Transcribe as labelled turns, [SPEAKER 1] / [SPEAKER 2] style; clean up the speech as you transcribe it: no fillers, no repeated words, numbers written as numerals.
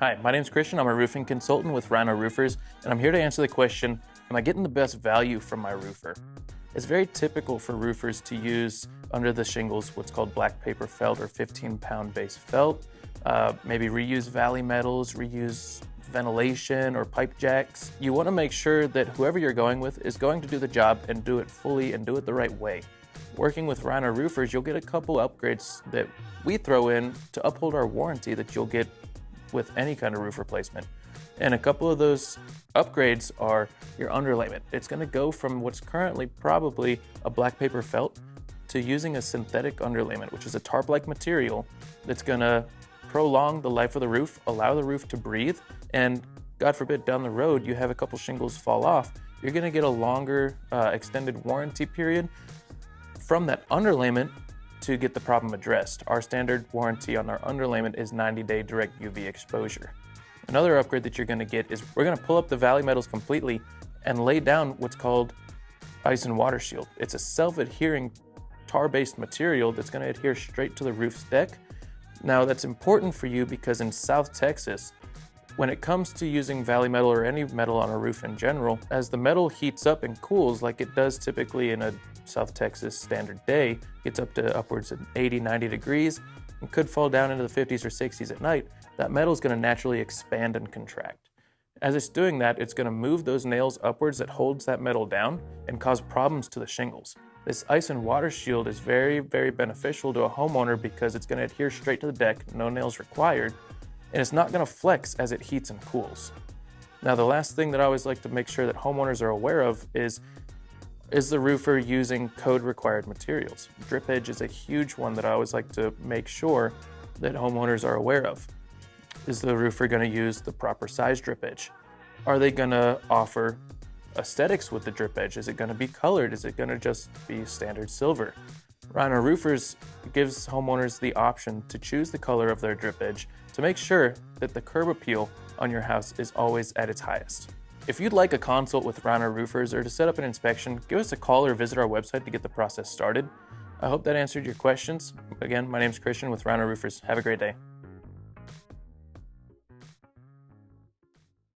[SPEAKER 1] Hi, my name's Christian. I'm a roofing consultant with Rhino Roofers, and I'm here to answer the question, am I getting the best value from my roofer? It's very typical for roofers to use under the shingles what's called black paper felt or 15-pound base felt, maybe reuse valley metals, reuse ventilation or pipe jacks. You want to make sure that whoever you're going with is going to do the job and do it fully and do it the right way. Working with Rhino Roofers, you'll get a couple upgrades that we throw in to uphold our warranty that you'll get with any kind of roof replacement. And a couple of those upgrades are your underlayment. It's going to go from what's currently probably a black paper felt to using a synthetic underlayment, which is a tarp-like material that's going to prolong the life of the roof, allow the roof to breathe, and God forbid down the road you have a couple shingles fall off, you're going to get a longer extended warranty period from that underlayment to get the problem addressed. Our standard warranty on our underlayment is 90-day direct UV exposure. Another upgrade that you're going to get is we're going to pull up the valley metals completely and lay down what's called ice and water shield. It's a self-adhering tar-based material that's going to adhere straight to the roof's deck. Now that's important for you because in South Texas, when it comes to using valley metal or any metal on a roof in general, as the metal heats up and cools like it does typically in a South Texas standard day, gets up to upwards of 80, 90 degrees, and could fall down into the 50s or 60s at night, that metal is going to naturally expand and contract. As it's doing that, it's going to move those nails upwards that holds that metal down and cause problems to the shingles. This ice and water shield is very, very beneficial to a homeowner because it's going to adhere straight to the deck, no nails required, and it's not going to flex as it heats and cools. Now, the last thing that I always like to make sure that homeowners are aware of is the roofer using code-required materials? Drip edge is a huge one that I always like to make sure that homeowners are aware of. Is the roofer going to use the proper size drip edge? Are they going to offer aesthetics with the drip edge? Is it going to be colored? Is it going to just be standard silver? Rhino Roofers gives homeowners the option to choose the color of their drip edge to make sure that the curb appeal on your house is always at its highest. If you'd like a consult with Rhino Roofers or to set up an inspection, give us a call or visit our website to get the process started. I hope that answered your questions. Again, my name's Christian with Rhino Roofers. Have a great day.